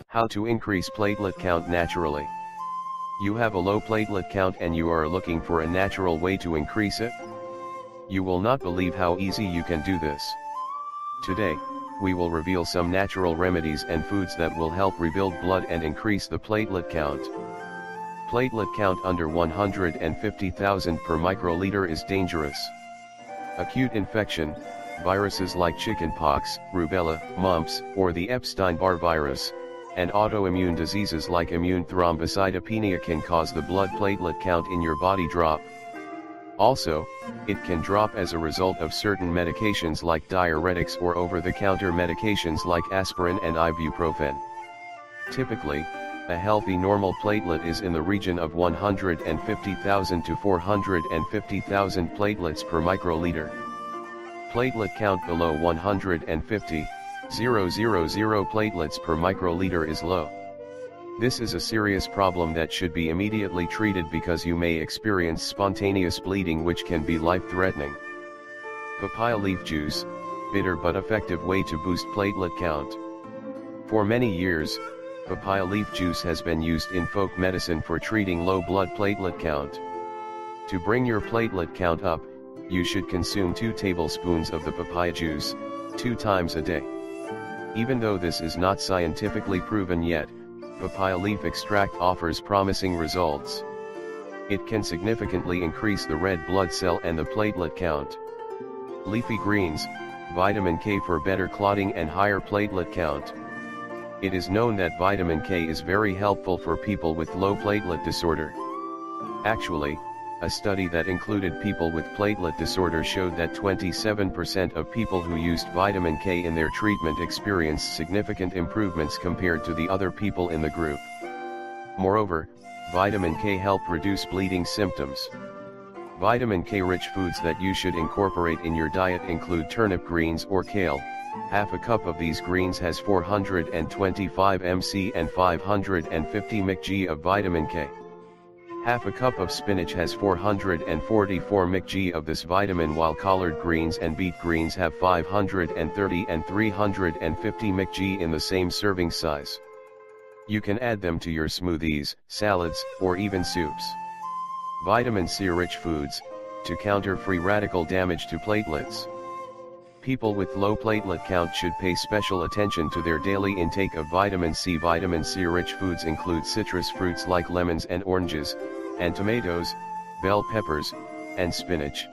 How to increase platelet count naturally. You have a low platelet count and you are looking for a natural way to increase it? You will not believe how easy you can do this. Today, we will reveal some natural remedies and foods that will help rebuild blood and increase the platelet count. Platelet count under 150,000 per microliter is dangerous. Acute infection, viruses like chickenpox, rubella, mumps, or the Epstein-Barr virus, and autoimmune diseases like immune thrombocytopenia can cause the blood platelet count in your body drop. Also, it can drop as a result of certain medications like diuretics or over-the-counter medications like aspirin and ibuprofen. Typically, a healthy normal platelet is in the region of 150,000 to 450,000 platelets per microliter. Platelet count below 150,000 platelets per microliter is low. This is a serious problem that should be immediately treated because you may experience spontaneous bleeding which can be life-threatening. Papaya leaf juice, bitter but effective way to boost platelet count. For many years, papaya leaf juice has been used in folk medicine for treating low blood platelet count. To bring your platelet count up, you should consume 2 tablespoons of the papaya juice, 2 times a day. Even though this is not scientifically proven yet, papaya leaf extract offers promising results. It can significantly increase the red blood cell and the platelet count. Leafy greens, vitamin K for better clotting and higher platelet count. It is known that vitamin K is very helpful for people with low platelet disorder. Actually, a study that included people with platelet disorder showed that 27% of people who used vitamin K in their treatment experienced significant improvements compared to the other people in the group. Moreover, vitamin K helped reduce bleeding symptoms. Vitamin K-rich foods that you should incorporate in your diet include turnip greens or kale. Half a cup of these greens has 425 mc and 550 mcg of vitamin K. Half a cup of spinach has 444 mcg of this vitamin, while collard greens and beet greens have 530 and 350 mcg in the same serving size. You can add them to your smoothies, salads, or even soups. Vitamin C-rich foods, to counter free radical damage to platelets. People with low platelet count should pay special attention to their daily intake of vitamin C. Vitamin C-rich foods include citrus fruits like lemons and oranges, and tomatoes, bell peppers, and spinach.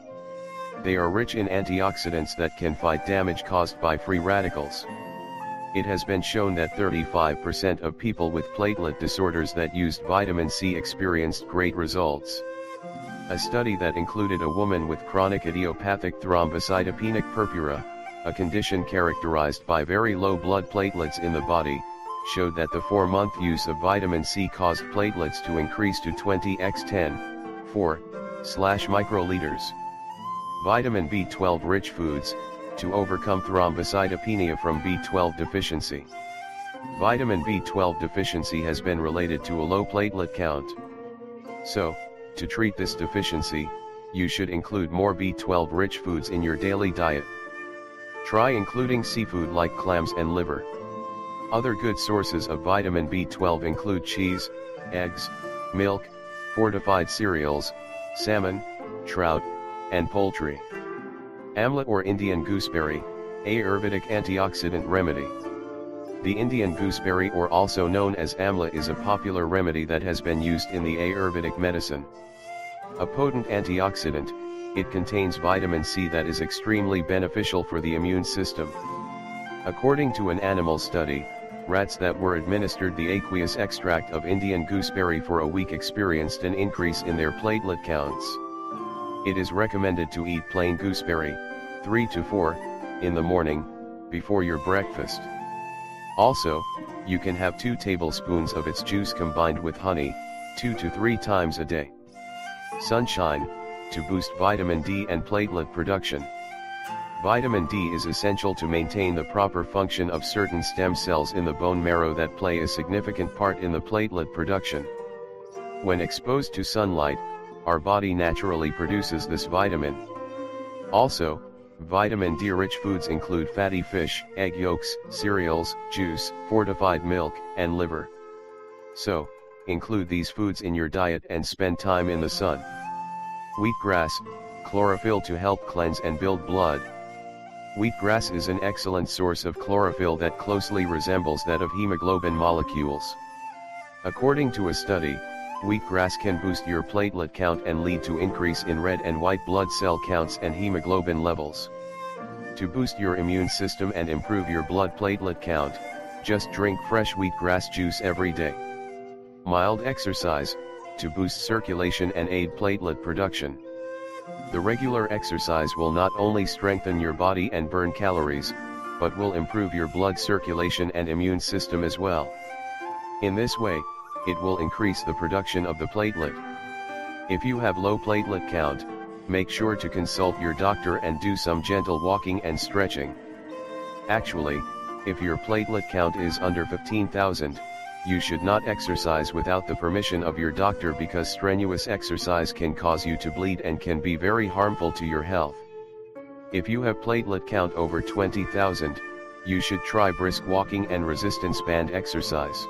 They are rich in antioxidants that can fight damage caused by free radicals. It has been shown that 35% of people with platelet disorders that used vitamin C experienced great results. A study that included a woman with chronic idiopathic thrombocytopenic purpura, a condition characterized by very low blood platelets in the body, showed that the 4-month use of vitamin C caused platelets to increase to 20 x 10^4 microliters. Vitamin B12 rich foods, to overcome thrombocytopenia from B12 deficiency. Vitamin B12 deficiency has been related to a low platelet count. So, to treat this deficiency, you should include more B12 rich foods in your daily diet. Try including seafood like clams and liver. Other good sources of vitamin B12 include cheese, eggs, milk, fortified cereals, salmon, trout, and poultry. Amla or Indian gooseberry, Ayurvedic antioxidant remedy. The Indian gooseberry, or also known as amla, is a popular remedy that has been used in the Ayurvedic medicine. A potent antioxidant, it contains vitamin C that is extremely beneficial for the immune system. According to an animal study, rats that were administered the aqueous extract of Indian gooseberry for a week experienced an increase in their platelet counts. It is recommended to eat plain gooseberry, 3 to 4, in the morning, before your breakfast. Also, you can have 2 tablespoons of its juice combined with honey, 2 to 3 times a day. Sunshine, to boost vitamin D and platelet production. Vitamin D is essential to maintain the proper function of certain stem cells in the bone marrow that play a significant part in the platelet production. When exposed to sunlight, our body naturally produces this vitamin. Also, vitamin D-rich foods include fatty fish, egg yolks, cereals, juice, fortified milk, and liver. So, include these foods in your diet and spend time in the sun. Wheatgrass, chlorophyll to help cleanse and build blood. Wheatgrass is an excellent source of chlorophyll that closely resembles that of hemoglobin molecules. According to a study, wheatgrass can boost your platelet count and lead to increase in red and white blood cell counts and hemoglobin levels. To boost your immune system and improve your blood platelet count, just drink fresh wheatgrass juice every day. Mild exercise, to boost circulation and aid platelet production. The regular exercise will not only strengthen your body and burn calories, but will improve your blood circulation and immune system as well. In this way, it will increase the production of the platelet. If you have low platelet count, make sure to consult your doctor and do some gentle walking and stretching. Actually, if your platelet count is under 15,000, you should not exercise without the permission of your doctor because strenuous exercise can cause you to bleed and can be very harmful to your health. If you have platelet count over 20,000, you should try brisk walking and resistance band exercise.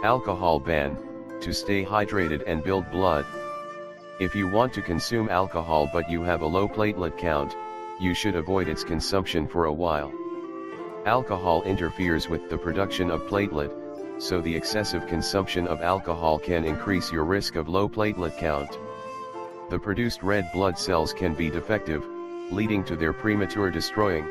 Alcohol ban, to stay hydrated and build blood. If you want to consume alcohol but you have a low platelet count, you should avoid its consumption for a while. Alcohol interferes with the production of platelet, so the excessive consumption of alcohol can increase your risk of low platelet count. The produced red blood cells can be defective, leading to their premature destroying.